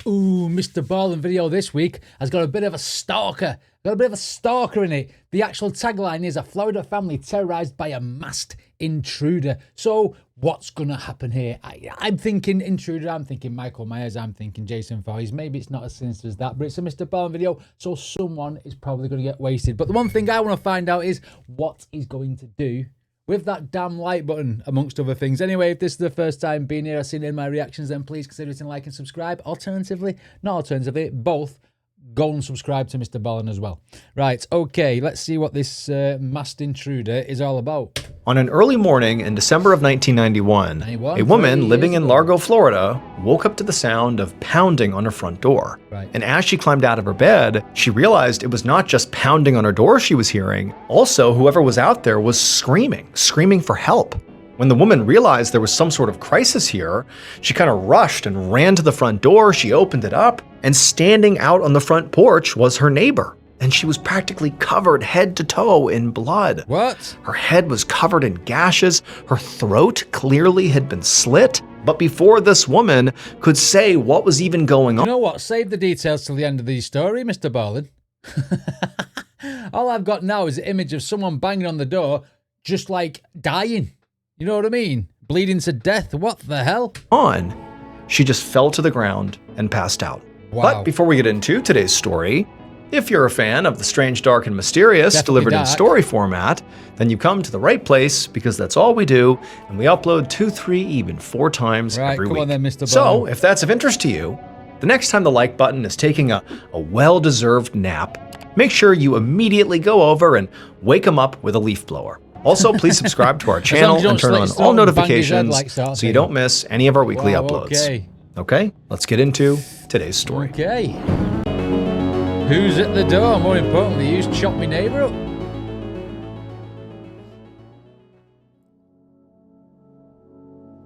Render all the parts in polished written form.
Ooh, Mr. Ballen video this week has got a bit of a stalker. Got a bit of a stalker in it. The actual tagline is a Florida family terrorized by a masked intruder. So what's going to happen here? I'm thinking Intruder. I'm thinking Michael Myers. I'm thinking Jason Voorhees. Maybe it's not as sinister as that, but it's a Mr. Ballen video, so someone is probably going to get wasted. But the one thing I want to find out is what he's going to do with that damn like button, amongst other things. Anyway, if this is the first time being here, I've seen it in my reactions, then please consider hitting like and subscribe. Alternatively, not alternatively, both, go and subscribe to Mr. Ballen as well. Right, okay, let's see what this masked intruder is all about. On an early morning in December of 1991, a woman living in Largo, Florida, woke up to the sound of pounding on her front door. Right. And as she climbed out of her bed, she realized it was not just pounding on her door she was hearing. Also, whoever was out there was screaming for help. When the woman realized there was some sort of crisis here, she kind of rushed and ran to the front door. She opened it up, and standing out on the front porch was her neighbor. And she was practically covered head to toe in blood. What? Her head was covered in gashes. Her throat clearly had been slit. But before this woman could say what was even going on. You know what? Save the details till the end of the story, Mr. Ballen. All I've got now is an image of someone banging on the door, just like dying. You know what I mean? Bleeding to death. What the hell? She just fell to the ground and passed out. Wow. But before we get into today's story, if you're a fan of the strange, dark, and mysterious Definitely delivered in story format, then you come to the right place, because that's all we do, and we upload 2, 3, even 4 times every week. Come on then, Mr. Ballen. So, if that's of interest to you, the next time the like button is taking a well-deserved nap, make sure you immediately go over and wake them up with a leaf blower. Also, please subscribe to our channel and turn on all notifications so you don't miss any of our weekly uploads. Okay, let's get into today's story. Okay. Who's at the door? More importantly, who's chopped my neighbor up?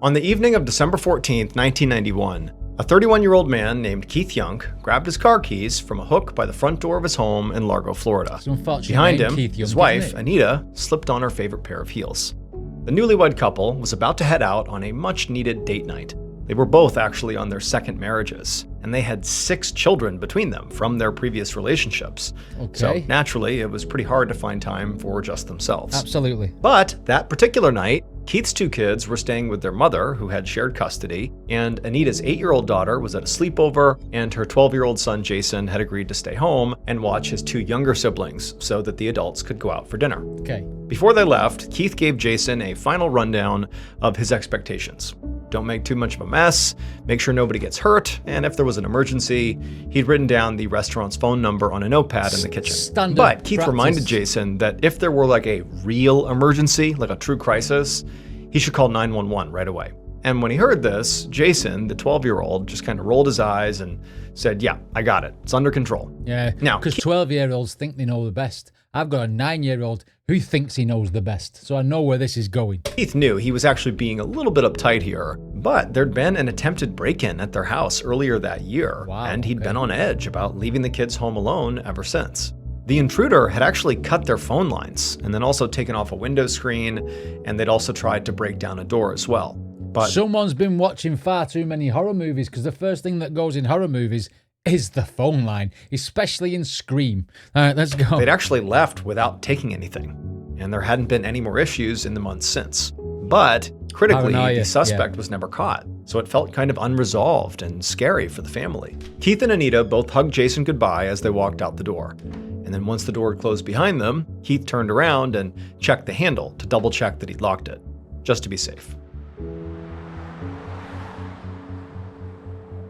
On the evening of December 14th, 1991, a 31-year-old man named Keith Young grabbed his car keys from a hook by the front door of his home in Largo, Florida. Behind him, his wife, Anita, slipped on her favorite pair of heels. The newlywed couple was about to head out on a much-needed date night. They were both actually on their second marriages, and they had 6 children between them from their previous relationships. Okay. So naturally, it was pretty hard to find time for just themselves. Absolutely. But that particular night, Keith's 2 kids were staying with their mother, who had shared custody, and Anita's 8-year-old daughter was at a sleepover, and her 12-year-old son Jason had agreed to stay home and watch his 2 younger siblings so that the adults could go out for dinner. Okay. Before they left, Keith gave Jason a final rundown of his expectations. Don't make too much of a mess, make sure nobody gets hurt, and if there was an emergency, he'd written down the restaurant's phone number on a notepad in the kitchen. Standard But Keith practice. reminded Jason that if there were like a real emergency, like a true crisis, he should call 911 right away. And when he heard this, Jason, the 12-year-old, just kind of rolled his eyes and said, yeah, I got it. It's under control. Yeah, now, because 12-year-olds think they know the best. I've got a 9-year-old who thinks he knows the best, so I know where this is going. Keith knew he was actually being a little bit uptight here, but there'd been an attempted break-in at their house earlier that year, and he'd been on edge about leaving the kids home alone ever since. The intruder had actually cut their phone lines and then also taken off a window screen, and they'd also tried to break down a door as well. But someone's been watching far too many horror movies, because the first thing that goes in horror movies is the phone line, especially in Scream. All right, let's go. They'd actually left without taking anything, and there hadn't been any more issues in the months since. But critically, the suspect was never caught, so it felt kind of unresolved and scary for the family. Keith and Anita both hugged Jason goodbye as they walked out the door. And then once the door had closed behind them, Keith turned around and checked the handle to double check that he'd locked it, just to be safe.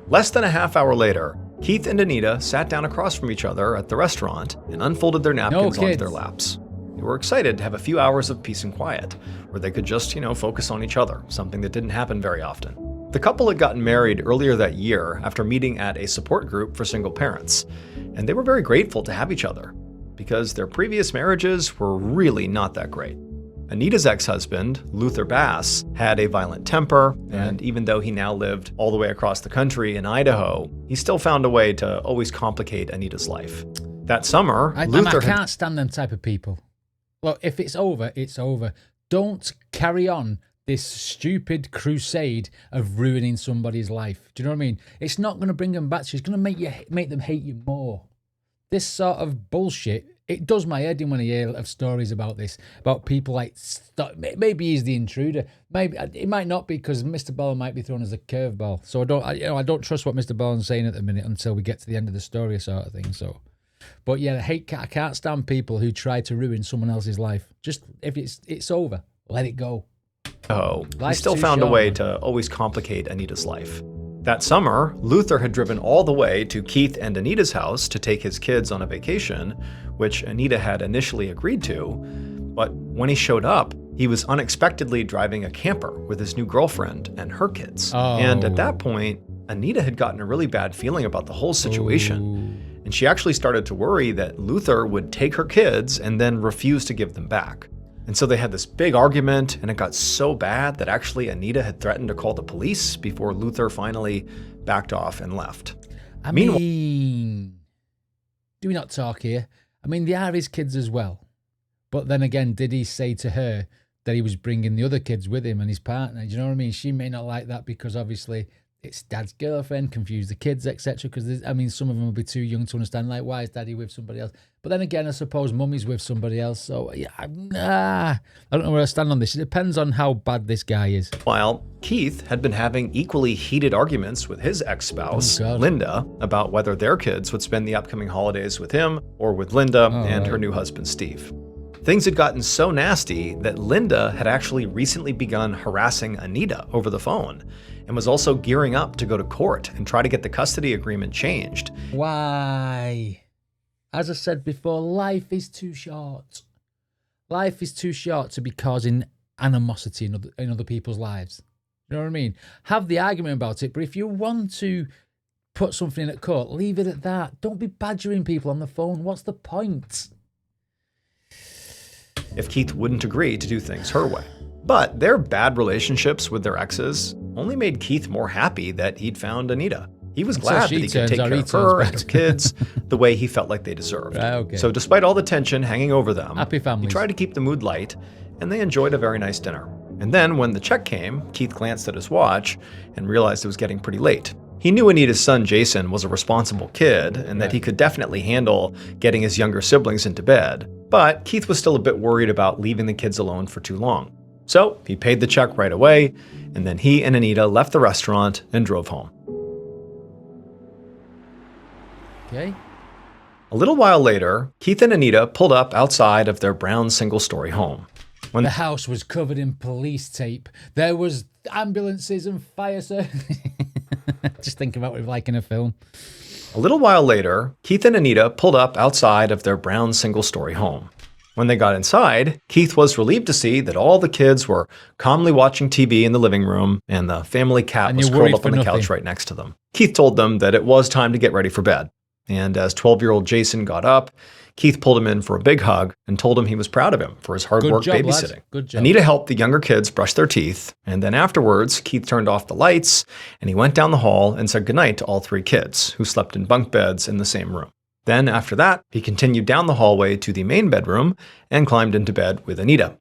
Less than a half hour later, Keith and Anita sat down across from each other at the restaurant and unfolded their napkins onto their laps. They were excited to have a few hours of peace and quiet, where they could just, focus on each other, something that didn't happen very often. The couple had gotten married earlier that year after meeting at a support group for single parents, and they were very grateful to have each other, because their previous marriages were really not that great. Anita's ex-husband, Luther Bass, had a violent temper, and even though he now lived all the way across the country in Idaho, he still found a way to always complicate Anita's life. That summer, Luther I can't stand them type of people. Look, if it's over, it's over. Don't carry on this stupid crusade of ruining somebody's life. Do you know what I mean? It's not going to bring them back. It's going to make them hate you more. This sort of bullshit, it does my head in when I hear of stories about this, about people like, maybe he's the intruder. Maybe it might not be, because Mr. Ballen might be thrown as a curveball. So I don't trust what Mr. Ballen's saying at the minute until we get to the end of the story, sort of thing. So, but yeah, I can't stand people who try to ruin someone else's life. Just if it's over, let it go. Oh, he still found a way to always complicate Anita's life. That summer, Luther had driven all the way to Keith and Anita's house to take his kids on a vacation, which Anita had initially agreed to. But when he showed up, he was unexpectedly driving a camper with his new girlfriend and her kids. Oh. And at that point, Anita had gotten a really bad feeling about the whole situation. Ooh. And she actually started to worry that Luther would take her kids and then refuse to give them back. And so they had this big argument, and it got so bad that actually Anita had threatened to call the police before Luther finally backed off and left. I mean, do we not talk here? I mean, they are his kids as well. But then again, did he say to her that he was bringing the other kids with him and his partner? Do you know what I mean? She may not like that because obviously it's dad's girlfriend, confuse the kids, etc. Because, I mean, some of them will be too young to understand, like, why is daddy with somebody else? But then again, I suppose mummy's with somebody else. So, yeah, I don't know where I stand on this. It depends on how bad this guy is. While Keith had been having equally heated arguments with his ex-spouse, Linda, about whether their kids would spend the upcoming holidays with him or with Linda and her new husband, Steve. Things had gotten so nasty that Linda had actually recently begun harassing Anita over the phone and was also gearing up to go to court and try to get the custody agreement changed. Why? As I said before, life is too short. Life is too short to be causing animosity in other people's lives. You know what I mean? Have the argument about it, but if you want to put something in at court, leave it at that. Don't be badgering people on the phone. What's the point? If Keith wouldn't agree to do things her way. But their bad relationships with their exes only made Keith more happy that he'd found Anita. He was glad that he could take care of her and her kids the way he felt like they deserved. Okay. So despite all the tension hanging over them, happy families. He tried to keep the mood light, and they enjoyed a very nice dinner. And then when the check came, Keith glanced at his watch and realized it was getting pretty late. He knew Anita's son, Jason, was a responsible kid and that he could definitely handle getting his younger siblings into bed. But Keith was still a bit worried about leaving the kids alone for too long. So he paid the check right away, and then he and Anita left the restaurant and drove home. Okay. A little while later, Keith and Anita pulled up outside of their brown single-story home. When the house was covered in police tape, there was ambulances and fire service. Just think about it like in a film. A little while later, Keith and Anita pulled up outside of their brown single-story home. When they got inside, Keith was relieved to see that all the kids were calmly watching TV in the living room, and the family cat was curled up on the couch right next to them. Keith told them that it was time to get ready for bed. And as 12-year-old Jason got up, Keith pulled him in for a big hug and told him he was proud of him for his hard work babysitting. Good job. Anita helped the younger kids brush their teeth, and then afterwards, Keith turned off the lights, and he went down the hall and said goodnight to all three kids, who slept in bunk beds in the same room. Then, after that, he continued down the hallway to the main bedroom and climbed into bed with Anita.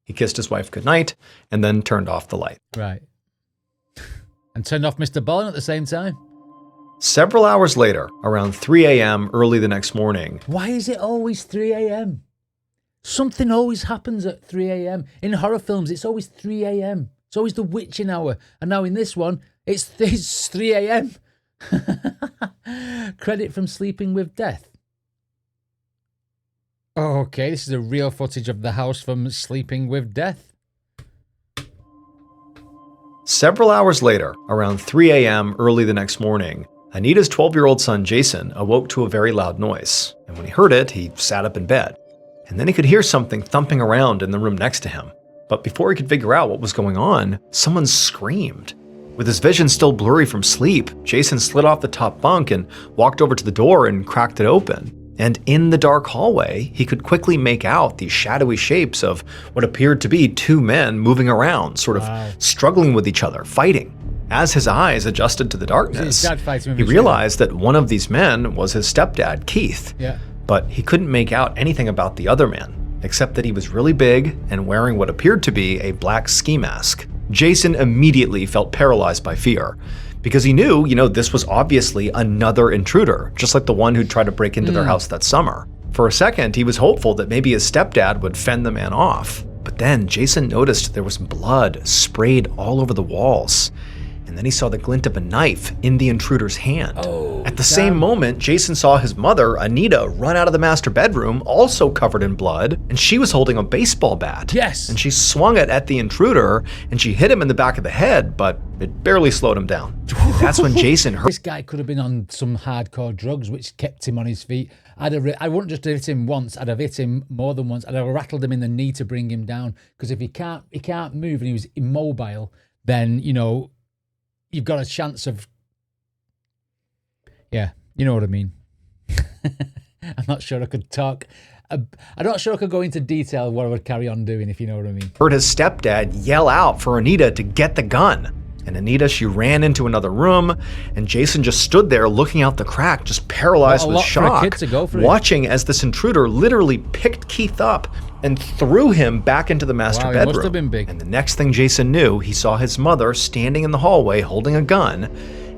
He kissed his wife goodnight and then turned off the light. Right. And turned off Mr. Ballen at the same time. Several hours later, around 3 a.m. early the next morning. Why is it always 3 a.m.? Something always happens at 3 a.m. In horror films, it's always 3 a.m. It's always the witching hour. And now in this one, it's 3 a.m. Credit from Sleeping with Death. Oh, okay, this is a real footage of the house from Sleeping with Death. Several hours later, around 3 a.m. early the next morning, Anita's 12-year-old son, Jason, awoke to a very loud noise. And when he heard it, he sat up in bed. And then he could hear something thumping around in the room next to him. But before he could figure out what was going on, someone screamed. With his vision still blurry from sleep, Jason slid off the top bunk and walked over to the door and cracked it open. And in the dark hallway, he could quickly make out the shadowy shapes of what appeared to be two men moving around, sort of struggling with each other, fighting. As his eyes adjusted to the darkness, he realized that one of these men was his stepdad, Keith. Yeah. But he couldn't make out anything about the other man, except that he was really big and wearing what appeared to be a black ski mask. Jason immediately felt paralyzed by fear, because he knew, this was obviously another intruder, just like the one who'd tried to break into their house that summer. For a second, he was hopeful that maybe his stepdad would fend the man off. But then Jason noticed there was blood sprayed all over the walls. And then he saw the glint of a knife in the intruder's hand. At the same moment, Jason saw his mother, Anita, run out of the master bedroom, also covered in blood, and she was holding a baseball bat. Yes. And she swung it at the intruder, and she hit him in the back of the head, but it barely slowed him down. That's when Jason heard— This guy could have been on some hardcore drugs, which kept him on his feet. I wouldn't just hit him once, I'd have hit him more than once. I'd have rattled him in the knee to bring him down, because if he can't move and he was immobile, then, you've got a chance of, yeah, you know what I mean. I'm not sure I could talk. I'm not sure I could go into detail what I would carry on doing, if you know what I mean. Heard his stepdad yell out for Anita to get the gun. And Anita, she ran into another room, and Jason just stood there looking out the crack, just paralyzed with shock, watching as this intruder literally picked Keith up and threw him back into the master bedroom. Must have been big. And the next thing Jason knew, he saw his mother standing in the hallway holding a gun,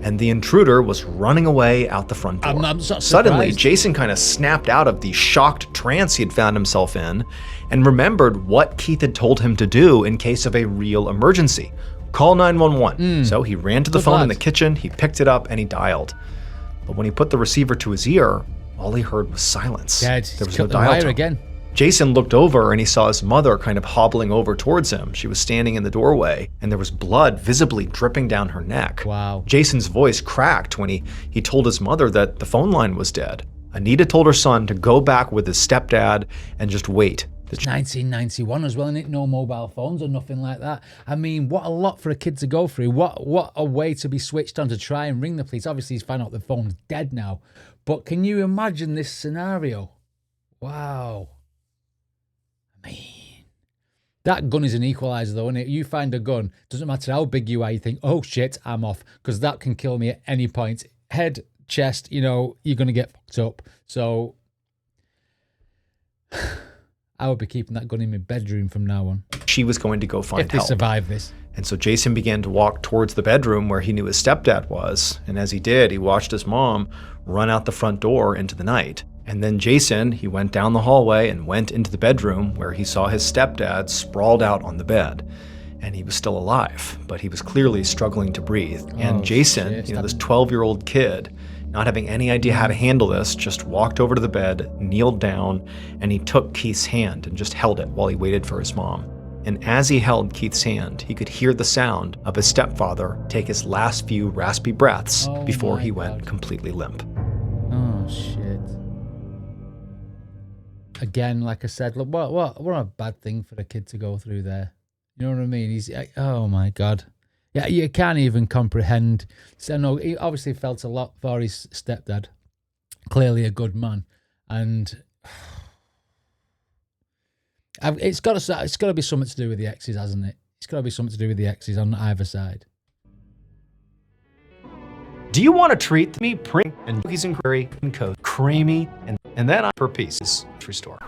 and the intruder was running away out the front door. I'm so Suddenly, Jason kind of snapped out of the shocked trance he had found himself in and remembered what Keith had told him to do in case of a real emergency. Call 911. So he ran to the phone in the kitchen, he picked it up, and he dialed. But when he put the receiver to his ear, all he heard was silence. There was no dial tone. Again. Jason looked over and he saw his mother kind of hobbling over towards him. She was standing in the doorway, and there was blood visibly dripping down her neck. Wow. Jason's voice cracked when he told his mother that the phone line was dead. Anita told her son to go back with his stepdad and just wait. It's 1991 as well, isn't it? No mobile phones or nothing like that. I mean, what a lot for a kid to go through. What a way to be switched on to try and ring the police. Obviously, he's found out the phone's dead now. But can you imagine this scenario? Wow. I mean, that gun is an equalizer, though, isn't it? You find a gun, doesn't matter how big you are, you think, oh shit, I'm off, because that can kill me at any point. Head, chest, you're going to get fucked up. So I would be keeping that gun in my bedroom from now on. She was going to go find help. If they survive this. And so Jason began to walk towards the bedroom where he knew his stepdad was. And as he did, he watched his mom run out the front door into the night. And then Jason, he went down the hallway and went into the bedroom where he saw his stepdad sprawled out on the bed. And he was still alive, but he was clearly struggling to breathe. And Jason, this 12-year-old kid, not having any idea how to handle this, just walked over to the bed, kneeled down, and he took Keith's hand and just held it while he waited for his mom. And as he held Keith's hand, he could hear the sound of his stepfather take his last few raspy breaths before he went completely limp. Oh, shit. Again, like I said, look, what a bad thing for a kid to go through there. You know what I mean? Oh my God. Yeah, you can't even comprehend. So no, he obviously felt a lot for his stepdad. Clearly a good man, and it's got to be something to do with the exes, hasn't it? It's got to be something to do with the exes on either side. Do you want to treat me print and cookies and curry and code creamy and then per pieces? Store.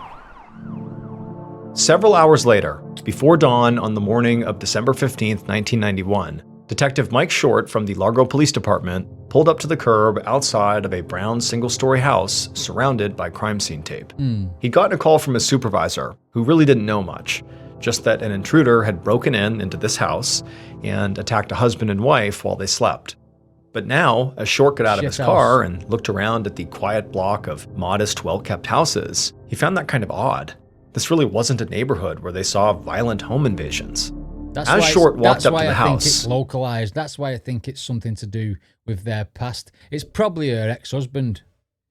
Several hours later, before dawn on the morning of December 15th, 1991, Detective Mike Short from the Largo Police Department pulled up to the curb outside of a brown single-story house surrounded by crime scene tape. He'd gotten a call from his supervisor, who really didn't know much, just that an intruder had broken into this house and attacked a husband and wife while they slept. But now, as Short got out of his car and looked around at the quiet block of modest, well-kept houses, he found that kind of odd. This really wasn't a neighborhood where they saw violent home invasions. As Short walked up to the house, I think it's localized. That's why I think it's something to do with their past. It's probably her ex-husband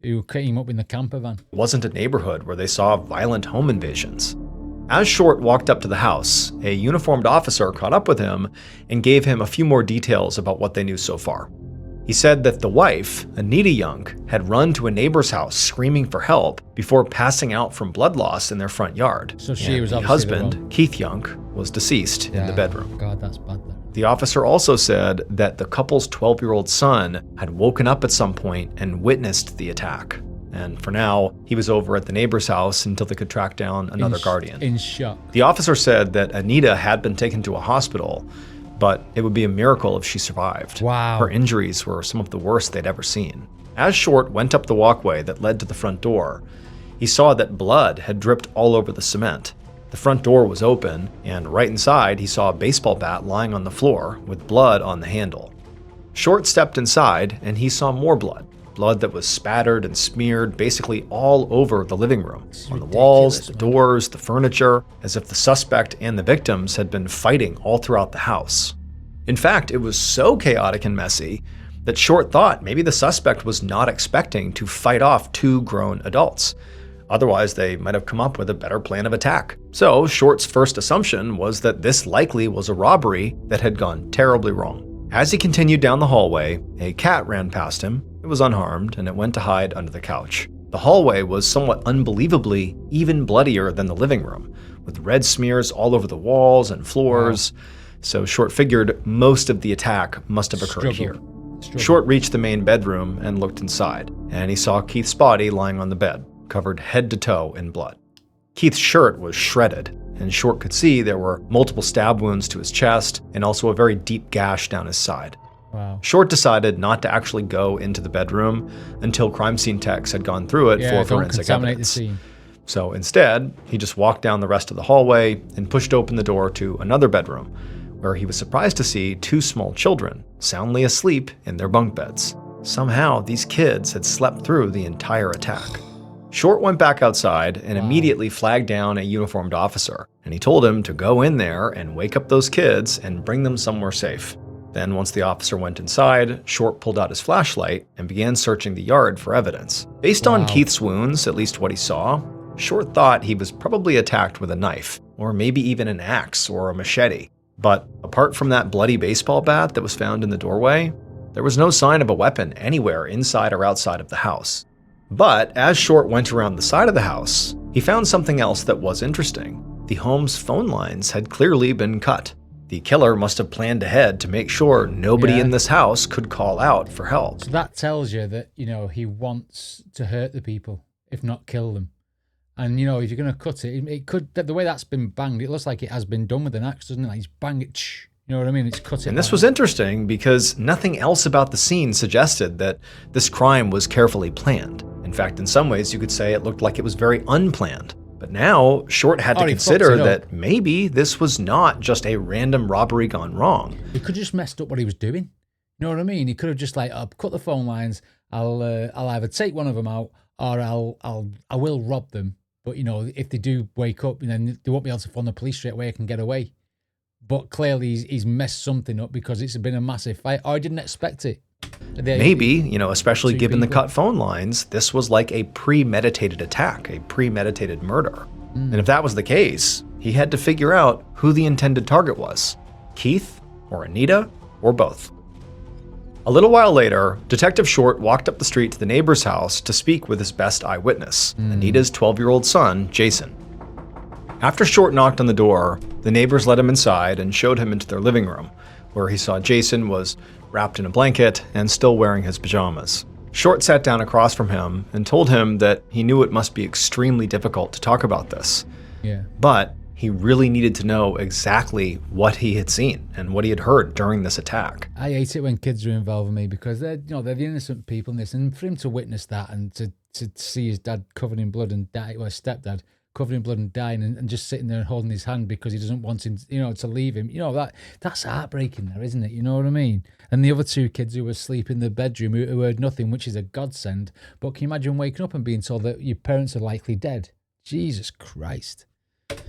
who came up in the camper van. It wasn't a neighborhood where they saw violent home invasions. As Short walked up to the house, a uniformed officer caught up with him and gave him a few more details about what they knew so far. He said that the wife, Anita Young, had run to a neighbor's house screaming for help before passing out from blood loss in their front yard. So she was obviously husband, Keith Young, was deceased in the bedroom. God, that's bad. The officer also said that the couple's 12-year-old son had woken up at some point and witnessed the attack. And for now, he was over at the neighbor's house until they could track down another guardian. In shock. The officer said that Anita had been taken to a hospital, but it would be a miracle if she survived. Wow. Her injuries were some of the worst they'd ever seen. As Short went up the walkway that led to the front door, he saw that blood had dripped all over the cement. The front door was open, and right inside he saw a baseball bat lying on the floor with blood on the handle. Short stepped inside, and he saw more blood. Blood that was spattered and smeared basically all over the living room, on the walls, the doors, the furniture, as if the suspect and the victims had been fighting all throughout the house. In fact, it was so chaotic and messy that Short thought maybe the suspect was not expecting to fight off two grown adults. Otherwise, they might have come up with a better plan of attack. So Short's first assumption was that this likely was a robbery that had gone terribly wrong. As he continued down the hallway, a cat ran past him. It was unharmed, and it went to hide under the couch. The hallway was somewhat unbelievably even bloodier than the living room, with red smears all over the walls and floors. Wow. So Short figured most of the attack must have occurred here. Short reached the main bedroom and looked inside, and he saw Keith's body lying on the bed, covered head to toe in blood. Keith's shirt was shredded, and Short could see there were multiple stab wounds to his chest and also a very deep gash down his side. Wow. Short decided not to actually go into the bedroom until crime scene techs had gone through it for forensic evidence. So instead, he just walked down the rest of the hallway and pushed open the door to another bedroom, where he was surprised to see two small children soundly asleep in their bunk beds. Somehow, these kids had slept through the entire attack. Short went back outside and immediately flagged down a uniformed officer, and he told him to go in there and wake up those kids and bring them somewhere safe. Then once the officer went inside, Short pulled out his flashlight and began searching the yard for evidence. Based on Keith's wounds, at least what he saw, Short thought he was probably attacked with a knife, or maybe even an axe or a machete. But apart from that bloody baseball bat that was found in the doorway, there was no sign of a weapon anywhere inside or outside of the house. But as Short went around the side of the house, he found something else that was interesting. The home's phone lines had clearly been cut. The killer must have planned ahead to make sure nobody in this house could call out for help. So that tells you that, he wants to hurt the people, if not kill them. And, if you're going to cut it, it could, the way that's been banged, it looks like it has been done with an axe, doesn't it? Like he's banged it, you know what I mean? It's cut it. And this was interesting because nothing else about the scene suggested that this crime was carefully planned. In fact, in some ways, you could say it looked like it was very unplanned. But now, Short had to consider that maybe this was not just a random robbery gone wrong. He could have just messed up what he was doing. You know what I mean? He could have just cut the phone lines. I'll either take one of them out or I will rob them. But if they do wake up, then they won't be able to phone the police straight away. I can get away. But clearly, he's messed something up because it's been a massive fight. I didn't expect it. Maybe, especially given the cut phone lines, this was like a premeditated attack, a premeditated murder. And if that was the case, he had to figure out who the intended target was. Keith, or Anita, or both. A little while later, Detective Short walked up the street to the neighbor's house to speak with his best eyewitness, Anita's 12-year-old son, Jason. After Short knocked on the door, the neighbors let him inside and showed him into their living room, where he saw Jason was wrapped in a blanket and still wearing his pajamas. Short sat down across from him and told him that he knew it must be extremely difficult to talk about this. But he really needed to know exactly what he had seen and what he had heard during this attack. I hate it when kids are involved with me because they're the innocent people in this, and for him to witness that and to see his dad covered in blood and die, or his stepdad covered in blood and dying, and just sitting there and holding his hand because he doesn't want him, to leave him. That's heartbreaking there, isn't it? You know what I mean? And the other two kids who were asleep in the bedroom who heard nothing, which is a godsend. But can you imagine waking up and being told that your parents are likely dead? Jesus Christ.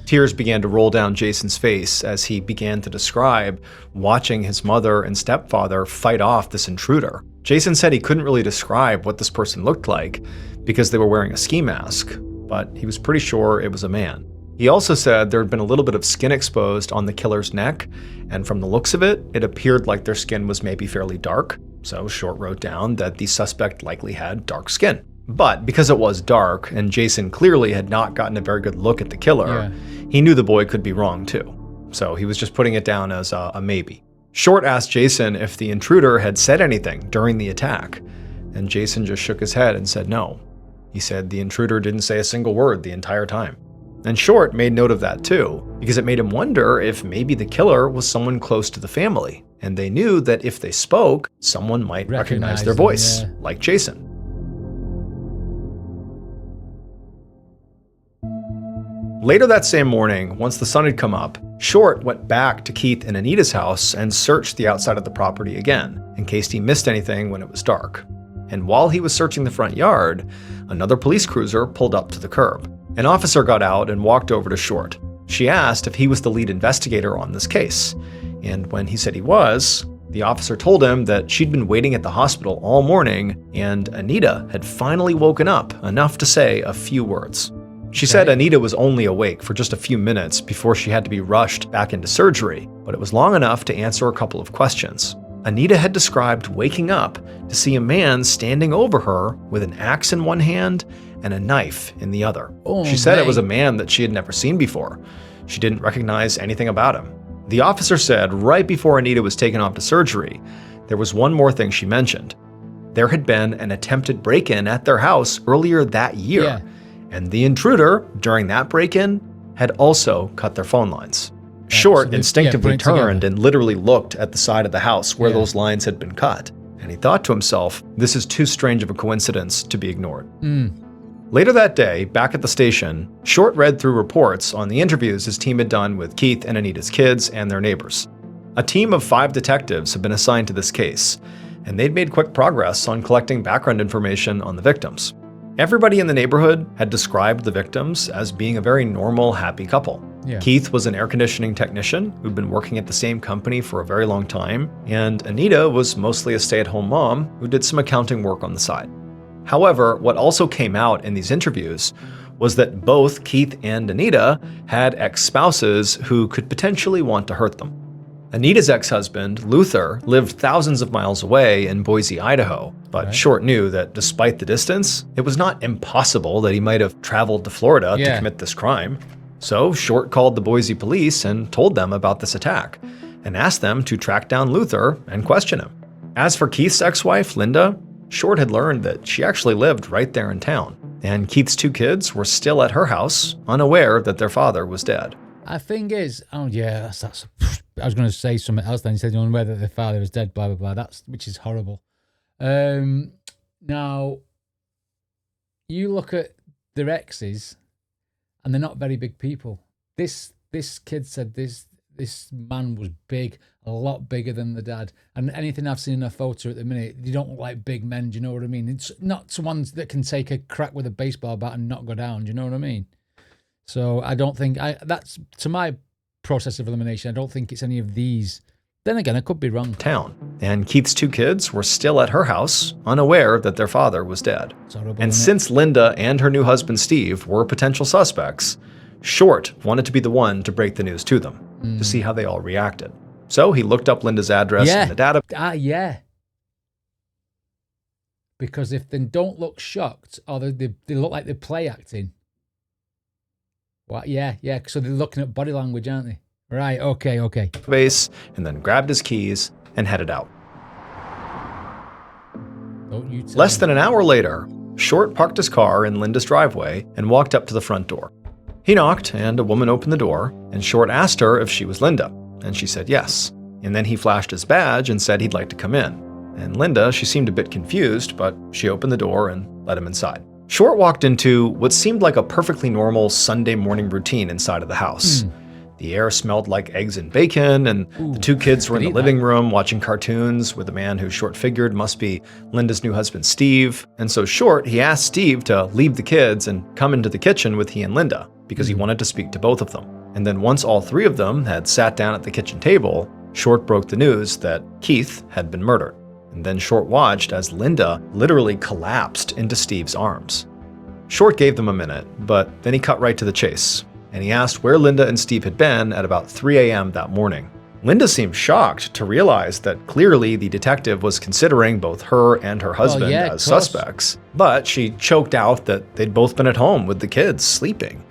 Tears began to roll down Jason's face as he began to describe watching his mother and stepfather fight off this intruder. Jason said he couldn't really describe what this person looked like because they were wearing a ski mask, but he was pretty sure it was a man. He also said there had been a little bit of skin exposed on the killer's neck, and from the looks of it, it appeared like their skin was maybe fairly dark, so Short wrote down that the suspect likely had dark skin. But because it was dark, and Jason clearly had not gotten a very good look at the killer, he knew the boy could be wrong too. So he was just putting it down as a maybe. Short asked Jason if the intruder had said anything during the attack, and Jason just shook his head and said no. He said the intruder didn't say a single word the entire time. And Short made note of that too, because it made him wonder if maybe the killer was someone close to the family, and they knew that if they spoke, someone might recognize their voice, like Jason. Later that same morning, once the sun had come up, Short went back to Keith and Anita's house and searched the outside of the property again, in case he missed anything when it was dark. And while he was searching the front yard, another police cruiser pulled up to the curb. An officer got out and walked over to Short. She asked if he was the lead investigator on this case, and when he said he was, the officer told him that she'd been waiting at the hospital all morning, and Anita had finally woken up enough to say a few words. She said Anita was only awake for just a few minutes before she had to be rushed back into surgery, but it was long enough to answer a couple of questions. Anita had described waking up to see a man standing over her with an axe in one hand and a knife in the other. She said it was a man that she had never seen before. She didn't recognize anything about him. The officer said right before Anita was taken off to surgery, there was one more thing she mentioned. There had been an attempted break-in at their house earlier that year, and the intruder, during that break-in, had also cut their phone lines. Short instinctively turned and literally looked at the side of the house where those lines had been cut, and he thought to himself, this is too strange of a coincidence to be ignored. Later that day, back at the station, Short read through reports on the interviews his team had done with Keith and Anita's kids and their neighbors. A team of 5 detectives had been assigned to this case, and they'd made quick progress on collecting background information on the victims. Everybody in the neighborhood had described the victims as being a very normal, happy couple. Keith was an air conditioning technician who'd been working at the same company for a very long time, and Anita was mostly a stay-at-home mom who did some accounting work on the side. However, what also came out in these interviews was that both Keith and Anita had ex-spouses who could potentially want to hurt them. Anita's ex-husband, Luther, lived thousands of miles away in Boise, Idaho, but Short knew that despite the distance, it was not impossible that he might have traveled to Florida to commit this crime. So Short called the Boise police and told them about this attack, and asked them to track down Luther and question him. As for Keith's ex-wife, Linda, Short had learned that she actually lived right there in town, and Keith's 2 kids were still at her house, unaware that their father was dead. The thing is, I was going to say something else then. He said, you're unaware that their father is dead, blah, blah, blah, which is horrible. Now, you look at their exes, and they're not very big people. This kid said this man was big, a lot bigger than the dad. And anything I've seen in a photo at the minute, they don't look like big men, do you know what I mean? It's not someone that can take a crack with a baseball bat and not go down, do you know what I mean? So I don't think, that's, to my process of elimination, I don't think it's any of these. Then again, I could be wrong. Town. And Keith's 2 kids were still at her house, unaware that their father was dead. And since Linda and her new husband Steve were potential suspects, Short wanted to be the one to break the news to them, to see how they all reacted. So he looked up Linda's address in the database. Because if they don't look shocked, or they look like they're play acting. What? Yeah. So they're looking at body language, aren't they? Right, okay. Base, and then grabbed his keys and headed out. Less than an hour later, Short parked his car in Linda's driveway and walked up to the front door. He knocked, and a woman opened the door, and Short asked her if she was Linda, and she said yes. And then he flashed his badge and said he'd like to come in. And Linda, she seemed a bit confused, but she opened the door and let him inside. Short walked into what seemed like a perfectly normal Sunday morning routine inside of the house. The air smelled like eggs and bacon, and the 2 kids were in the living room watching cartoons with a man who Short figured must be Linda's new husband, Steve. And so Short, he asked Steve to leave the kids and come into the kitchen with he and Linda, because he wanted to speak to both of them. And then once all 3 of them had sat down at the kitchen table, Short broke the news that Keith had been murdered. And then Short watched as Linda literally collapsed into Steve's arms. Short gave them a minute, but then he cut right to the chase, and he asked where Linda and Steve had been at about 3 a.m. that morning. Linda seemed shocked to realize that clearly the detective was considering both her and her husband as suspects, but she choked out that they'd both been at home with the kids sleeping.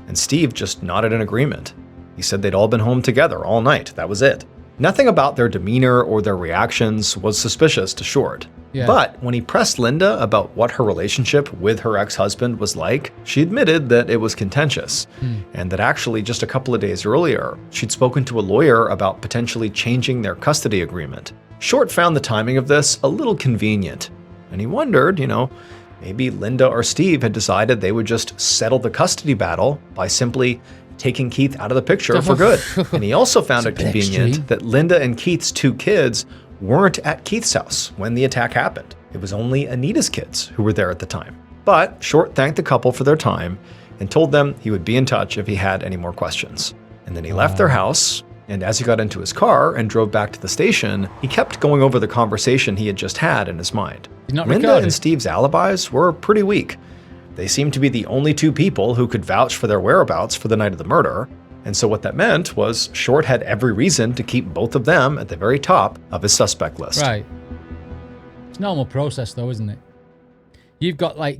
And Steve just nodded in agreement. He said they'd all been home together all night, that was it. Nothing about their demeanor or their reactions was suspicious to Short. Yeah. But when he pressed Linda about what her relationship with her ex-husband was like, she admitted that it was contentious, and that actually just a couple of days earlier, she'd spoken to a lawyer about potentially changing their custody agreement. Short found the timing of this a little convenient, and he wondered, maybe Linda or Steve had decided they would just settle the custody battle by simply taking Keith out of the picture for good. And he also found it convenient that Linda and Keith's 2 kids weren't at Keith's house when the attack happened. It was only Anita's kids who were there at the time. But Short thanked the couple for their time and told them he would be in touch if he had any more questions. And then he left their house, and as he got into his car and drove back to the station, he kept going over the conversation he had just had in his mind. Linda and Steve's alibis were pretty weak. They seemed to be the only 2 people who could vouch for their whereabouts for the night of the murder. And so what that meant was Short had every reason to keep both of them at the very top of his suspect list. Right. It's normal process though, isn't it? You've got like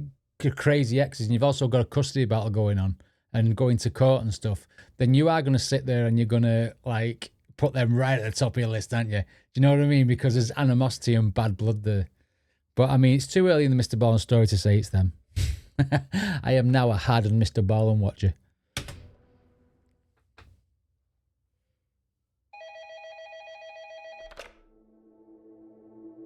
crazy exes and you've also got a custody battle going on and going to court and stuff. Then you are going to sit there and you're going to like put them right at the top of your list, aren't you? Do you know what I mean? Because there's animosity and bad blood there. But I mean, it's too early in the Mr. Ballen story to say it's them. I am now a hardened Mr. Ballen watcher.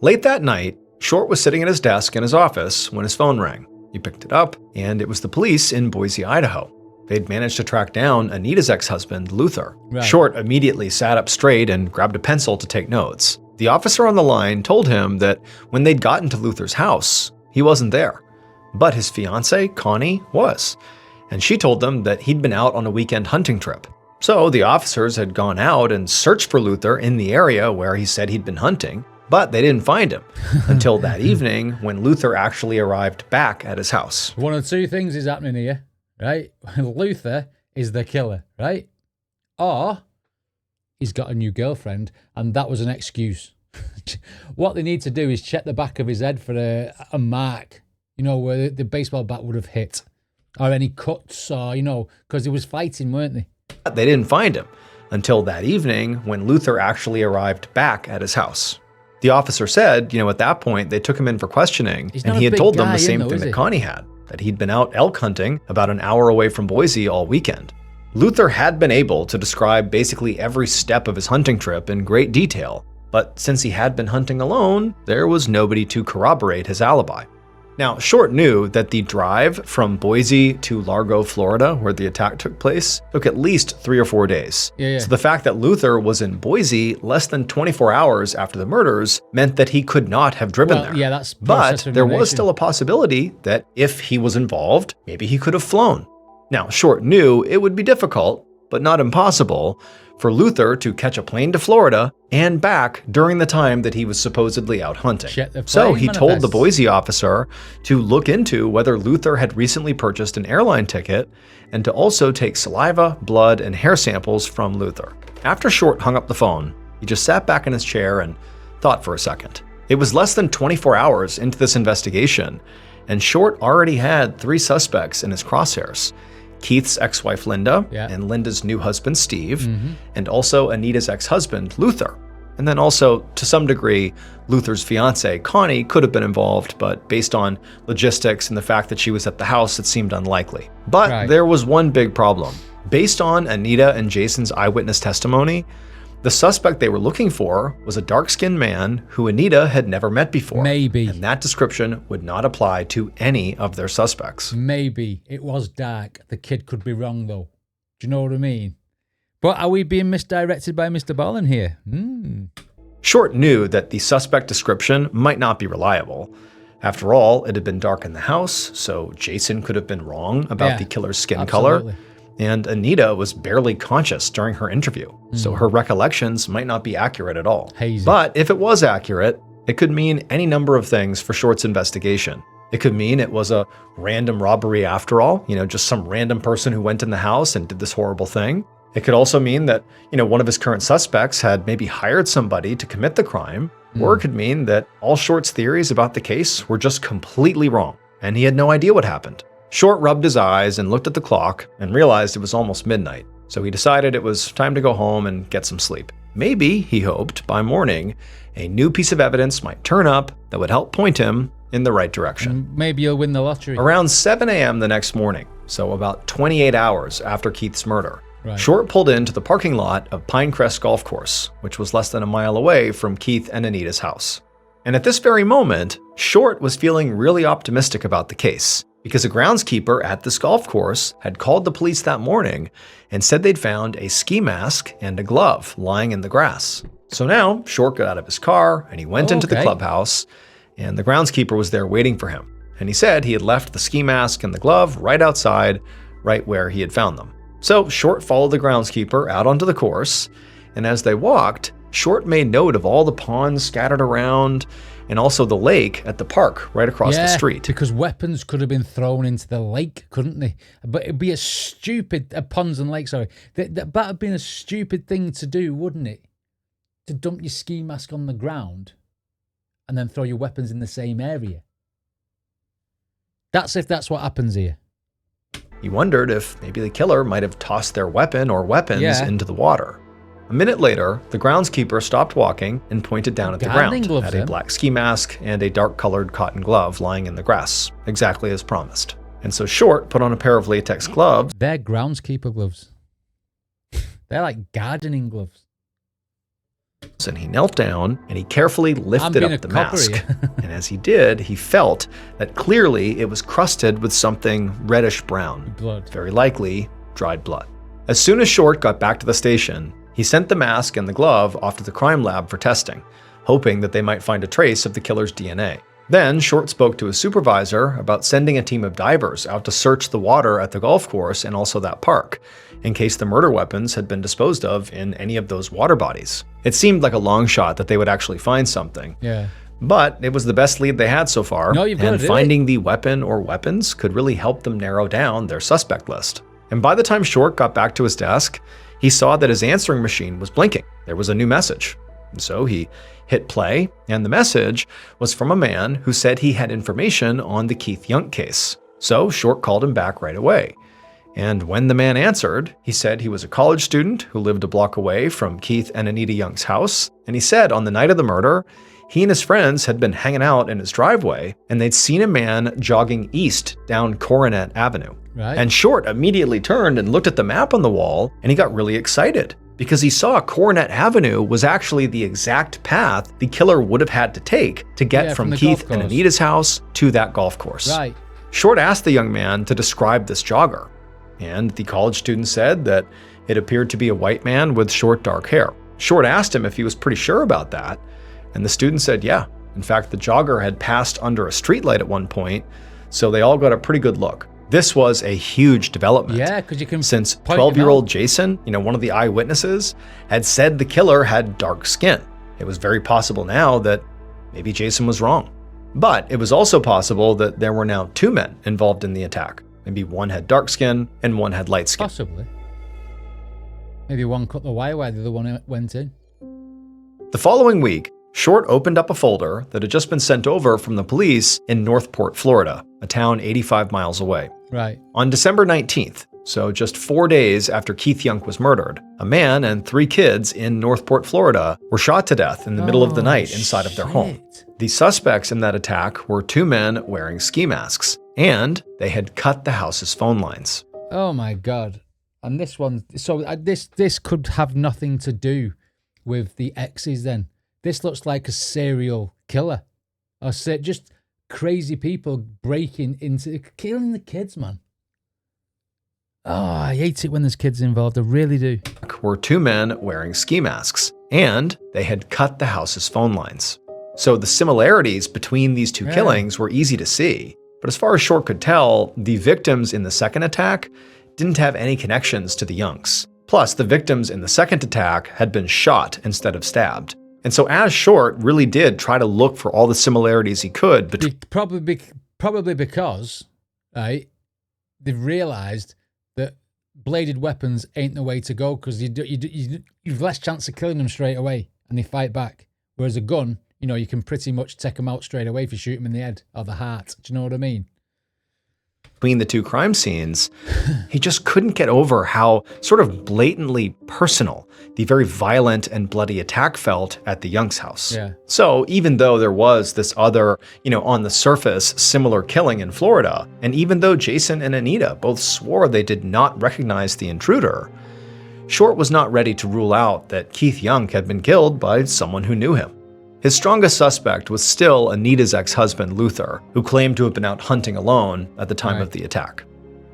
Late that night, Short was sitting at his desk in his office when his phone rang. He picked it up, and it was the police in Boise, Idaho. They'd managed to track down Anita's ex-husband, Luther. Right. Short immediately sat up straight and grabbed a pencil to take notes. The officer on the line told him that when they'd gotten to Luther's house, he wasn't there. But his fiancée, Connie, was. And she told them that he'd been out on a weekend hunting trip. So the officers had gone out and searched for Luther in the area where he said he'd been hunting, but they didn't find him until that evening when Luther actually arrived back at his house. One of 2 things is happening here, right? Luther is the killer, right? Or he's got a new girlfriend and that was an excuse. What they need to do is check the back of his head for a mark, where the baseball bat would have hit, or any cuts, or, because he was fighting, weren't they? They didn't find him until that evening when Luther actually arrived back at his house. The officer said, at that point, they took him in for questioning, and he had told them the same thing that Connie had, that he'd been out elk hunting about an hour away from Boise all weekend. Luther had been able to describe basically every step of his hunting trip in great detail, but since he had been hunting alone, there was nobody to corroborate his alibi. Now, Short knew that the drive from Boise to Largo, Florida, where the attack took place, took at least 3 or 4 days. Yeah. So the fact that Luther was in Boise less than 24 hours after the murders meant that he could not have driven there. Yeah, that's But there was still a possibility that if he was involved, maybe he could have flown. Now, Short knew it would be difficult, but not impossible, for Luther to catch a plane to Florida and back during the time that he was supposedly out hunting. So he told the Boise officer to look into whether Luther had recently purchased an airline ticket and to also take saliva, blood, and hair samples from Luther. After Short hung up the phone, he just sat back in his chair and thought for a second. It was less than 24 hours into this investigation, and Short already had 3 suspects in his crosshairs. Keith's ex-wife Linda, and Linda's new husband Steve, and also Anita's ex-husband Luther. And then also, to some degree, Luther's fiancée Connie could have been involved, but based on logistics and the fact that she was at the house, it seemed unlikely. But there was one big problem. Based on Anita and Jason's eyewitness testimony, the suspect they were looking for was a dark-skinned man who Anita had never met before. Maybe. And that description would not apply to any of their suspects. Maybe. It was dark. The kid could be wrong, though. Do you know what I mean? But are we being misdirected by Mr. Ballen here? Short knew that the suspect description might not be reliable. After all, it had been dark in the house, so Jason could have been wrong about the killer's skin color. And Anita was barely conscious during her interview, so her recollections might not be accurate at all. Hazy. But if it was accurate, it could mean any number of things for Short's investigation. It could mean it was a random robbery after all, just some random person who went in the house and did this horrible thing. It could also mean that, one of his current suspects had maybe hired somebody to commit the crime, or it could mean that all Short's theories about the case were just completely wrong, and he had no idea what happened. Short rubbed his eyes and looked at the clock and realized it was almost midnight, so he decided it was time to go home and get some sleep. Maybe, he hoped, by morning, a new piece of evidence might turn up that would help point him in the right direction. Maybe you'll win the lottery. Around 7 a.m. the next morning, so about 28 hours after Keith's murder, Right. Short pulled into the parking lot of Pinecrest Golf Course, which was less than a mile away from Keith and Anita's house. And at this very moment, Short was feeling really optimistic about the case, because a groundskeeper at this golf course had called the police that morning and said they'd found a ski mask and a glove lying in the grass. So now, Short got out of his car and he went into the clubhouse, and the groundskeeper was there waiting for him. And he said he had left the ski mask and the glove right outside, right where he had found them. So Short followed the groundskeeper out onto the course, and as they walked, Short made note of all the ponds scattered around and also the lake at the park right across the street. Because weapons could have been thrown into the lake, couldn't they? But it'd be a stupid, ponds and lakes, sorry. That would have been a stupid thing to do, wouldn't it? To dump your ski mask on the ground and then throw your weapons in the same area. That's if that's what happens here. He wondered if maybe the killer might have tossed their weapon or weapons into the water. A minute later, the groundskeeper stopped walking and pointed down at the ground at a black ski mask and a dark-colored cotton glove lying in the grass, exactly as promised. And so Short put on a pair of latex gloves. They're groundskeeper gloves. They're like gardening gloves. And he knelt down and he carefully lifted up the mask. And as he did, he felt that clearly it was crusted with something reddish brown. Blood. Very likely dried blood. As soon as Short got back to the station, he sent the mask and the glove off to the crime lab for testing, hoping that they might find a trace of the killer's DNA. Then Short spoke to his supervisor about sending a team of divers out to search the water at the golf course and also that park, in case the murder weapons had been disposed of in any of those water bodies. It seemed like a long shot that they would actually find something. Yeah. But it was the best lead they had so far, and finding the weapon or weapons could really help them narrow down their suspect list. And by the time Short got back to his desk, he saw that his answering machine was blinking. There was a new message. And so he hit play, and the message was from a man who said he had information on the Keith Young case. So Short called him back right away. And when the man answered, he said he was a college student who lived a block away from Keith and Anita Young's house. And he said on the night of the murder, he and his friends had been hanging out in his driveway, and they'd seen a man jogging east down Coronet Avenue. Right. And Short immediately turned and looked at the map on the wall, and he got really excited because he saw Coronet Avenue was actually the exact path the killer would have had to take to get from Keith and Anita's house to that golf course. Right. Short asked the young man to describe this jogger, and the college student said that it appeared to be a white man with short dark hair. Short asked him if he was pretty sure about that, and the student said yeah. In fact, the jogger had passed under a streetlight at one point, so they all got a pretty good look. This was a huge development. Yeah, because you can since 12-year-old Jason, one of the eyewitnesses, had said the killer had dark skin. It was very possible now that maybe Jason was wrong. But it was also possible that there were now two men involved in the attack. Maybe one had dark skin and one had light skin. Possibly. Maybe one cut the wire while the other one went in. The following week, Short opened up a folder that had just been sent over from the police in Northport, Florida, a town 85 miles away. Right. On December 19th, so just 4 days after Keith Young was murdered, a man and 3 kids in Northport, Florida were shot to death in the middle of the night inside of their home. The suspects in that attack were 2 men wearing ski masks, and they had cut the house's phone lines. Oh my God. And this one, so this could have nothing to do with the exes then. This looks like a serial killer. Or just crazy people breaking into, killing the kids, man. Oh, I hate it when there's kids involved. I really do. Were 2 men wearing ski masks, and they had cut the house's phone lines. So the similarities between these 2 killings were easy to see. But as far as Short could tell, the victims in the second attack didn't have any connections to the Youngs. Plus, the victims in the second attack had been shot instead of stabbed. And so as Short really did try to look for all the similarities he could between... Probably because, right, they've realised that bladed weapons ain't the way to go, because you've less chance of killing them straight away and they fight back. Whereas a gun, you can pretty much take them out straight away if you shoot them in the head or the heart. Do you know what I mean? between the two crime scenes, he just couldn't get over how sort of blatantly personal the very violent and bloody attack felt at the Youngs' house. Yeah. So even though there was this other, on the surface, similar killing in Florida, and even though Jason and Anita both swore they did not recognize the intruder, Short was not ready to rule out that Keith Young had been killed by someone who knew him. His strongest suspect was still Anita's ex-husband, Luther, who claimed to have been out hunting alone at the time of the attack.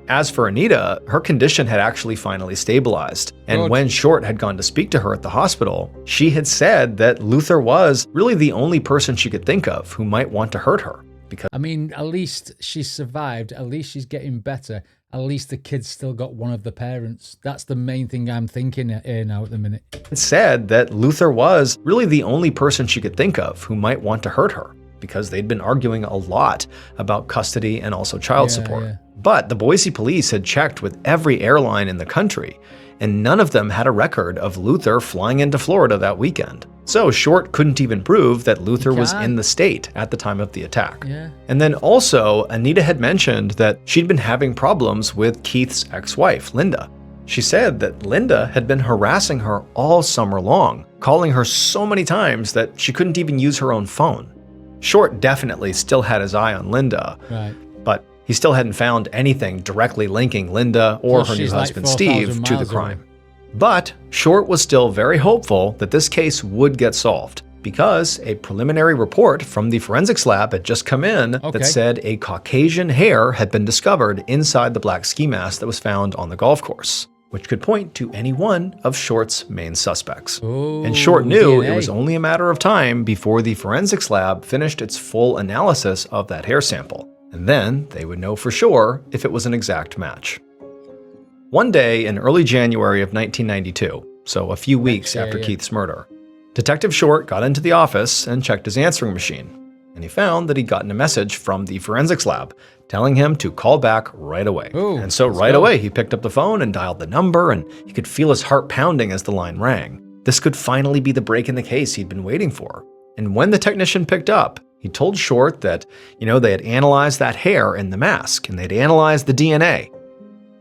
As for Anita, her condition had actually finally stabilized, and when Short had gone to speak to her at the hospital, she had said that Luther was really the only person she could think of who might want to hurt her. Because I mean, at least she survived, at least she's getting better, at least the kid's still got one of the parents. That's the main thing I'm thinking here now at the minute. It said that Luther was really the only person she could think of who might want to hurt her, because they'd been arguing a lot about custody and also child support. Yeah. But the Boise police had checked with every airline in the country, and none of them had a record of Luther flying into Florida that weekend. So Short couldn't even prove that Luther was in the state at the time of the attack. Yeah. And then also, Anita had mentioned that she'd been having problems with Keith's ex-wife, Linda. She said that Linda had been harassing her all summer long, calling her so many times that she couldn't even use her own phone. Short definitely still had his eye on Linda, but he still hadn't found anything directly linking Linda or her new husband Steve to the crime. But Short was still very hopeful that this case would get solved, because a preliminary report from the forensics lab had just come in that said a Caucasian hair had been discovered inside the black ski mask that was found on the golf course, which could point to any one of Short's main suspects. And Short knew it was only a matter of time before the forensics lab finished its full analysis of that hair sample, and then they would know for sure if it was an exact match. One day in early January of 1992, so a few weeks after Keith's murder, Detective Short got into the office and checked his answering machine, and he found that he'd gotten a message from the forensics lab telling him to call back right away. And so right away he picked up the phone and dialed the number, and he could feel his heart pounding as the line rang. This could finally be the break in the case he'd been waiting for. And when the technician picked up, he told Short that, they had analyzed that hair in the mask and they'd analyzed the DNA.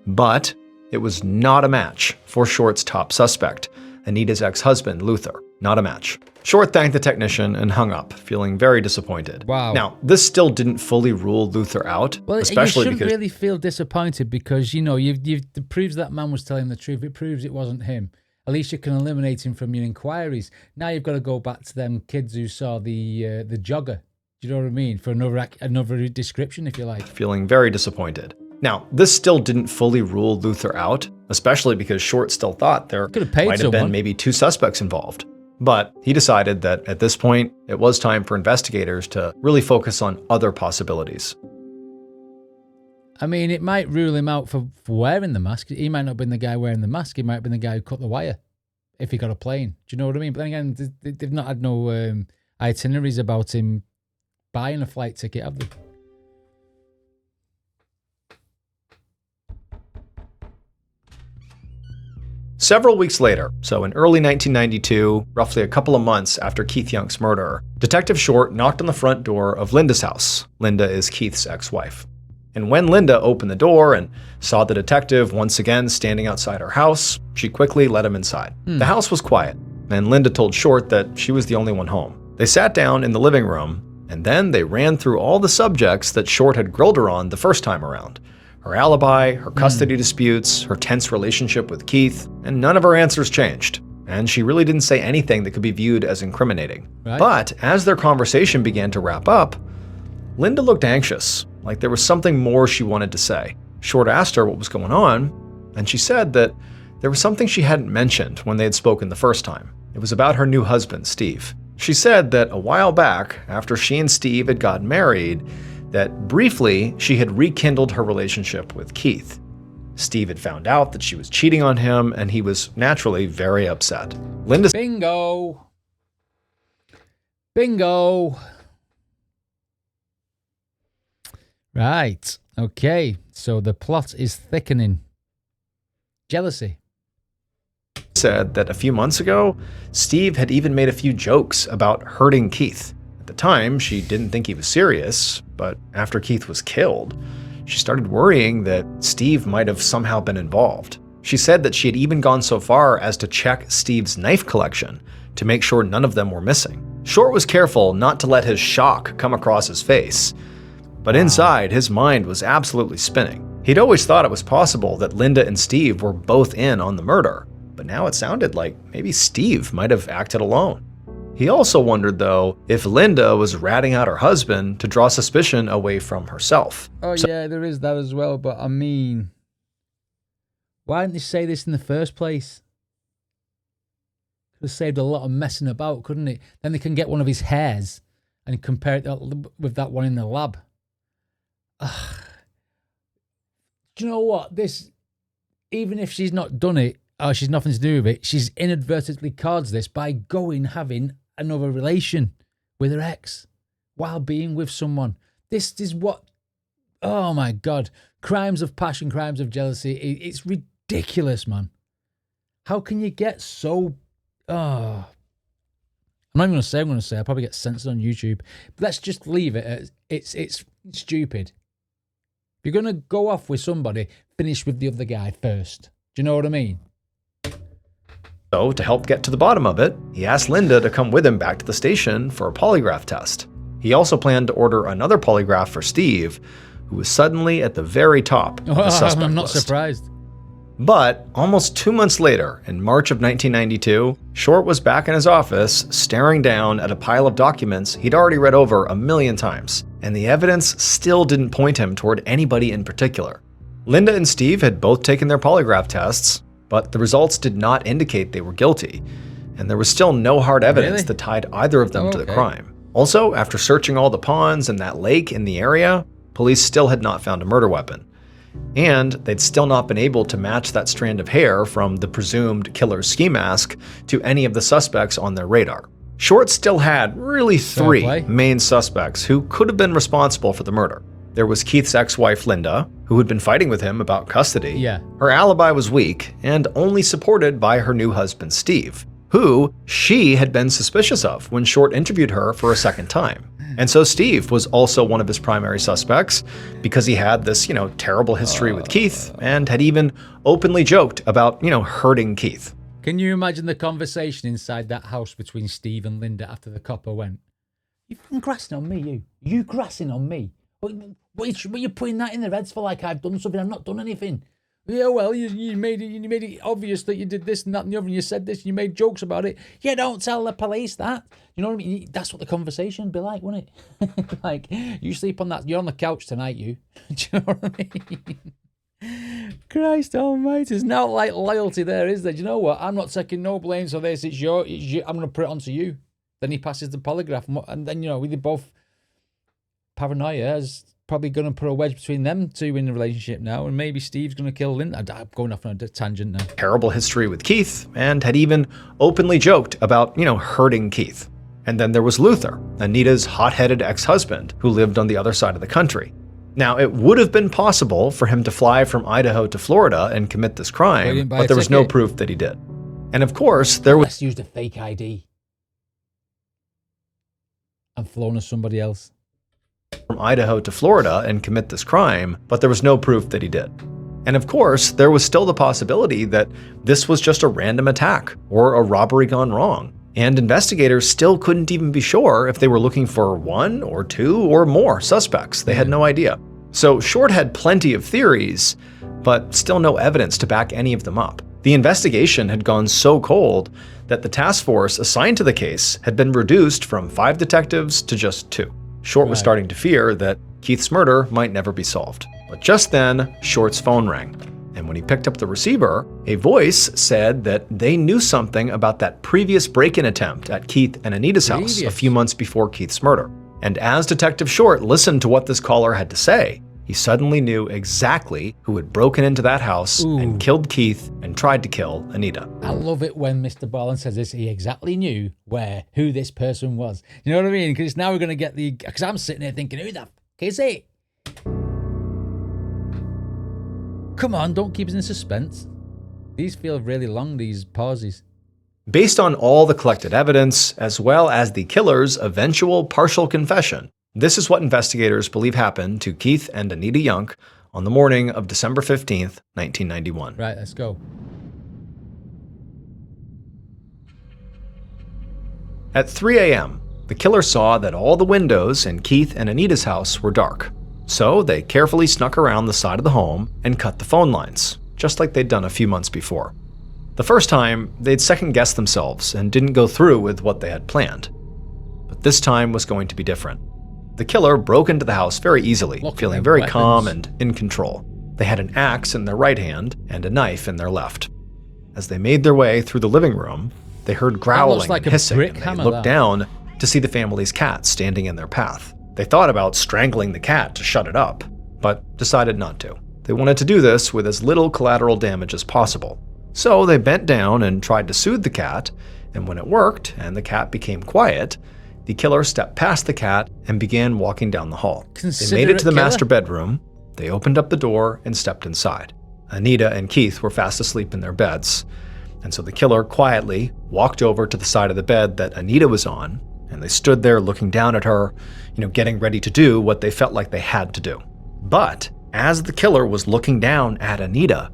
But it was not a match for Short's top suspect, Anita's ex-husband, Luther. Not a match. Short thanked the technician and hung up, feeling very disappointed. Wow. Now, this still didn't fully rule Luther out, especially you shouldn't really feel disappointed because, it proves that man was telling the truth. It proves it wasn't him. At least you can eliminate him from your inquiries. Now you've got to go back to them kids who saw the jogger. Do you know what I mean? For another description, if you like. Feeling very disappointed. Now, this still didn't fully rule Luther out, especially because Short still thought there might have been maybe two suspects involved. But he decided that at this point, it was time for investigators to really focus on other possibilities. I mean, it might rule him out for wearing the mask. He might not have been the guy wearing the mask. He might have been the guy who cut the wire if he got a plane. Do you know what I mean? But then again, they've not had no itineraries about him buying a flight ticket, have they? Several weeks later, so in early 1992, roughly a couple of months after Keith Young's murder, Detective Short knocked on the front door of Linda's house. Linda is Keith's ex-wife. And when Linda opened the door and saw the detective once again standing outside her house, she quickly let him inside. The house was quiet, and Linda told Short that she was the only one home. They sat down in the living room, and then they ran through all the subjects that Short had grilled her on the first time around. Her alibi, her custody disputes, her tense relationship with Keith, and none of her answers changed. And she really didn't say anything that could be viewed as incriminating. But as their conversation began to wrap up, Linda looked anxious, like there was something more she wanted to say. Short asked her what was going on, and she said that there was something she hadn't mentioned when they had spoken the first time. It was about her new husband, Steve. She said that a while back, after she and Steve had gotten married, that briefly she had rekindled her relationship with Keith. Steve had found out that she was cheating on him, and he was naturally very upset. Linda... Bingo! Bingo! Right. Okay. So the plot is thickening. Jealousy. Said that a few months ago, Steve had even made a few jokes about hurting Keith. At the time, she didn't think he was serious, but after Keith was killed, she started worrying that Steve might have somehow been involved. She said that she had even gone so far as to check Steve's knife collection to make sure none of them were missing. Short was careful not to let his shock come across his face, but inside, his mind was absolutely spinning. He'd always thought it was possible that Linda and Steve were both in on the murder, but now it sounded like maybe Steve might have acted alone. He also wondered, though, if Linda was ratting out her husband to draw suspicion away from herself. Oh yeah, there is that as well, but I mean, why didn't they say this in the first place? Could have saved a lot of messing about, couldn't it? Then they can get one of his hairs and compare it with that one in the lab. Ugh. Do you know what? This, even if she's not done it, or she's nothing to do with it, she's inadvertently caused this by having another relation with her ex while being with someone. This is what, oh my God, crimes of passion, crimes of jealousy. It's ridiculous, man. How can you get so, I'm not even going to say I'm going to say. I'll probably get censored on YouTube. But let's just leave it as it's stupid. If you're going to go off with somebody, finish with the other guy first. Do you know what I mean? So, to help get to the bottom of it, he asked Linda to come with him back to the station for a polygraph test. He also planned to order another polygraph for Steve, who was suddenly at the very top of the suspect I'm not list. surprised. But almost 2 months later, in March of 1992, Short was back in his office, staring down at a pile of documents he'd already read over 1,000,000 times, and the evidence still didn't point him toward anybody in particular. Linda and Steve had both taken their polygraph tests, but the results did not indicate they were guilty, and there was still no hard evidence that tied either of them to the crime. Also, after searching all the ponds and that lake in the area, police still had not found a murder weapon. And they'd still not been able to match that strand of hair from the presumed killer's ski mask to any of the suspects on their radar. Short still had really three main suspects who could have been responsible for the murder. There was Keith's ex-wife, Linda, who had been fighting with him about custody. Yeah. Her alibi was weak and only supported by her new husband, Steve, who she had been suspicious of when Short interviewed her for a second time. And so Steve was also one of his primary suspects because he had this, terrible history with Keith and had even openly joked about, hurting Keith. Can you imagine the conversation inside that house between Steve and Linda after the copper went, "You fucking grassing on me, you. You grassing on me. What are you putting that in their heads for, like I've done something? I've not done anything." Yeah, well, you made it obvious that you did this and that and the other, and you said this, and you made jokes about it. Yeah, don't tell the police that. You know what I mean? That's what the conversation would be like, wouldn't it? Like, you sleep on that, you're on the couch tonight, you. Do you know what I mean? Christ almighty, there's no like loyalty there, is there? Do you know what? I'm not taking no blame for this. It's your, I'm going to put it onto you. Then he passes the polygraph, and then, we did both. Paranoia is probably going to put a wedge between them two in the relationship now, and maybe Steve's going to kill Linda. I'm going off on a tangent now. Terrible history with Keith, and had even openly joked about, hurting Keith. And then there was Luther, Anita's hot-headed ex-husband, who lived on the other side of the country. Now, it would have been possible for him to fly from Idaho to Florida and commit this crime, but there was no proof that he did. And of course, there was... used a fake ID and flown as somebody else. From Idaho to Florida and commit this crime, but there was no proof that he did. And of course, there was still the possibility that this was just a random attack or a robbery gone wrong. And investigators still couldn't even be sure if they were looking for one or two or more suspects. They had no idea. So Short had plenty of theories, but still no evidence to back any of them up. The investigation had gone so cold that the task force assigned to the case had been reduced from 5 detectives to just 2. Short was starting to fear that Keith's murder might never be solved. But just then, Short's phone rang. And when he picked up the receiver, a voice said that they knew something about that previous break-in attempt at Keith and Anita's house a few months before Keith's murder. And as Detective Short listened to what this caller had to say, he suddenly knew exactly who had broken into that house and killed Keith and tried to kill Anita. I love it when Mr. Ballen says this. He exactly knew who this person was. You know what I mean? Because now we're going to get because I'm sitting there thinking, who the fuck is it? Come on, don't keep us in suspense. These feel really long, these pauses. Based on all the collected evidence, as well as the killer's eventual partial confession, this is what investigators believe happened to Keith and Anita Young on the morning of December 15th, 1991. Right, let's go. At 3 a.m., the killer saw that all the windows in Keith and Anita's house were dark. So they carefully snuck around the side of the home and cut the phone lines, just like they'd done a few months before. The first time, they'd second-guessed themselves and didn't go through with what they had planned. But this time was going to be different. The killer broke into the house very easily, feeling very calm and in control. They had an axe in their right hand and a knife in their left. As they made their way through the living room, they heard growling and hissing, and they looked down to see the family's cat standing in their path. They thought about strangling the cat to shut it up, but decided not to. They wanted to do this with as little collateral damage as possible. So they bent down and tried to soothe the cat, and when it worked and the cat became quiet, the killer stepped past the cat and began walking down the hall. They made it to the master bedroom, they opened up the door and stepped inside. Anita and Keith were fast asleep in their beds, and so the killer quietly walked over to the side of the bed that Anita was on, and they stood there looking down at her, getting ready to do what they felt like they had to do. But as the killer was looking down at Anita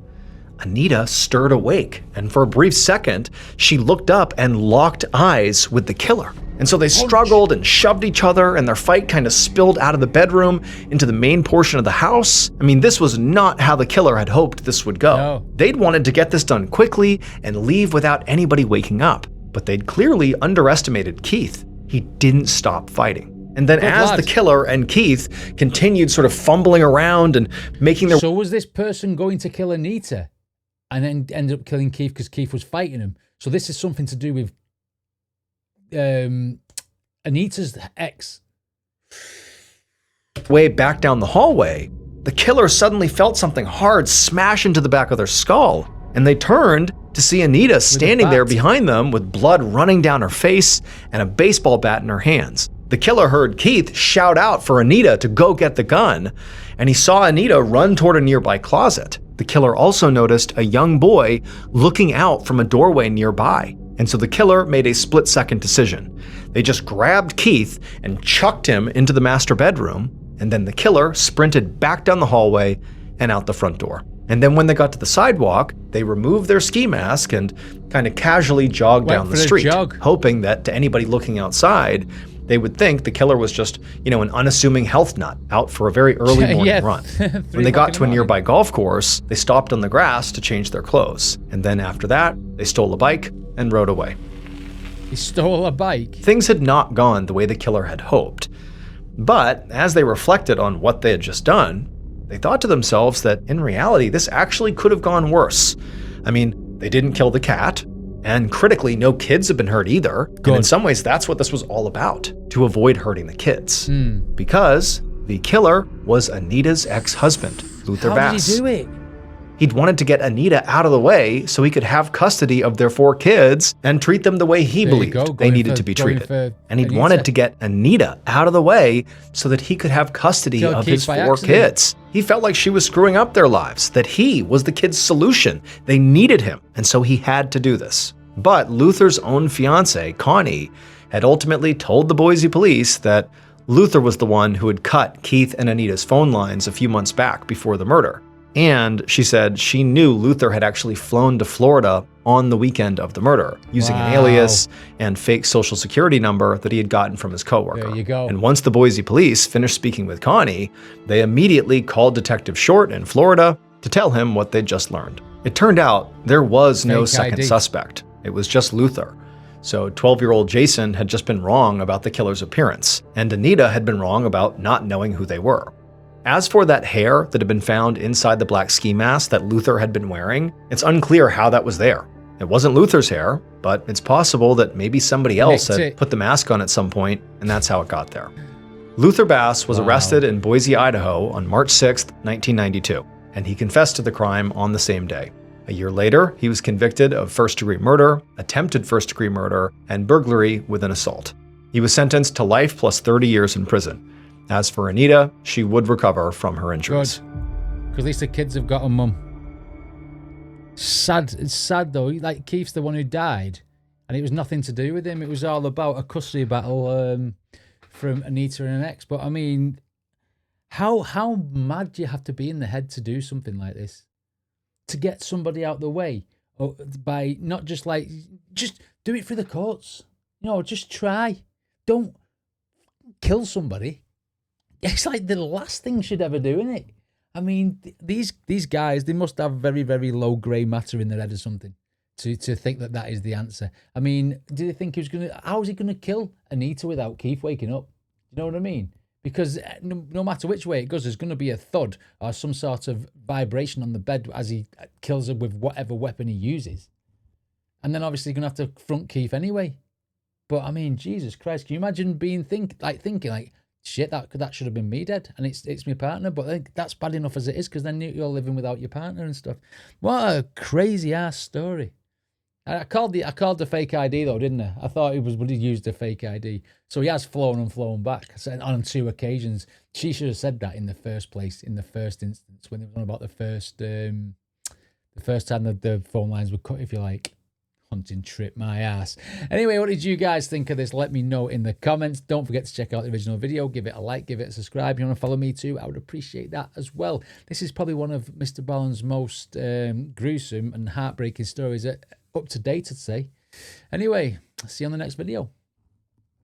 stirred awake, and for a brief second, she looked up and locked eyes with the killer. And so they struggled and shoved each other, and their fight kind of spilled out of the bedroom into the main portion of the house. I mean, this was not how the killer had hoped this would go. No. They'd wanted to get this done quickly and leave without anybody waking up, but they'd clearly underestimated Keith. He didn't stop fighting. And then the killer and Keith continued sort of fumbling around and making their... So was this person going to kill Anita and then ended up killing Keith because Keith was fighting him? So this is something to do with Anita's ex. Way back down the hallway, the killer suddenly felt something hard smash into the back of their skull, and they turned to see Anita standing there behind them with blood running down her face and a baseball bat in her hands. The killer heard Keith shout out for Anita to go get the gun, and he saw Anita run toward a nearby closet. The killer also noticed a young boy looking out from a doorway nearby, and so the killer made a split-second decision. They just grabbed Keith and chucked him into the master bedroom, and then the killer sprinted back down the hallway and out the front door. And then when they got to the sidewalk, they removed their ski mask and kind of casually jogged down the street, hoping that to anybody looking outside, they would think the killer was just, an unassuming health nut out for a very early morning run. When they got to a nearby golf course, they stopped on the grass to change their clothes. And then after that, they stole a bike and rode away. He stole a bike? Things had not gone the way the killer had hoped. But as they reflected on what they had just done, they thought to themselves that in reality, this actually could have gone worse. I mean, they didn't kill the cat, and critically, no kids have been hurt either. Good. And in some ways, that's what this was all about, to avoid hurting the kids. Because the killer was Anita's ex-husband, Luther Bass. How did he do it? He'd wanted to get Anita out of the way so he could have custody of their 4 kids and treat them the way he believed they needed to be treated. And he'd wanted to get Anita out of the way so that he could have custody of his 4 kids. He felt like she was screwing up their lives, that he was the kids' solution. They needed him, and so he had to do this. But Luther's own fiancée, Connie, had ultimately told the Boise police that Luther was the one who had cut Keith and Anita's phone lines a few months back before the murder. And she said she knew Luther had actually flown to Florida on the weekend of the murder, using an alias and fake social security number that he had gotten from his coworker. There you go. And once the Boise police finished speaking with Connie, they immediately called Detective Short in Florida to tell him what they'd just learned. It turned out there was no second suspect. It was just Luther. So 12-year-old Jason had just been wrong about the killer's appearance, and Anita had been wrong about not knowing who they were. As for that hair that had been found inside the black ski mask that Luther had been wearing, it's unclear how that was there. It wasn't Luther's hair, but it's possible that maybe somebody else had put the mask on at some point, and that's how it got there. Luther Bass was arrested in Boise, Idaho on March 6, 1992, and he confessed to the crime on the same day. A year later, he was convicted of first-degree murder, attempted first-degree murder, and burglary with an assault. He was sentenced to life plus 30 years in prison. As for Anita, she would recover from her injuries. Good. Because at least the kids have got a mum. Sad. It's sad though. Like Keith's the one who died, and it was nothing to do with him. It was all about a custody battle from Anita and an ex. But I mean, How mad do you have to be in the head to do something like this? To get somebody out the way, or by not just like, just do it through the courts. You know, just try. Don't kill somebody. It's like the last thing you should ever do, isn't it? I mean, these guys, they must have very, very low grey matter in their head or something to think that that is the answer. I mean, do they think he was going to, how is he going to kill Anita without Keith waking up? You know what I mean? Because no matter which way it goes, there's going to be a thud or some sort of vibration on the bed as he kills her with whatever weapon he uses. And then obviously you're going to have to front Keith anyway. But I mean, Jesus Christ, can you imagine being thinking like, shit, that should have been me dead, and it's my partner. But that's bad enough as it is, because then you're living without your partner and stuff. What a crazy ass story. I called the fake ID though, didn't I? I thought would he used a fake ID. So he has flown and flown back on 2 occasions. She should have said that in the first place, in the first instance, when it was on about the first time that the phone lines were cut, if you like. Hunting trip my ass. Anyway, what did you guys think of this? Let me know in the comments. Don't forget to check out the original video. Give it a like, give it a subscribe. If you want to follow me too, I would appreciate that as well. This is probably one of Mr. Ballen's most gruesome and heartbreaking stories up to date, I'd say. Anyway, see you on the next video.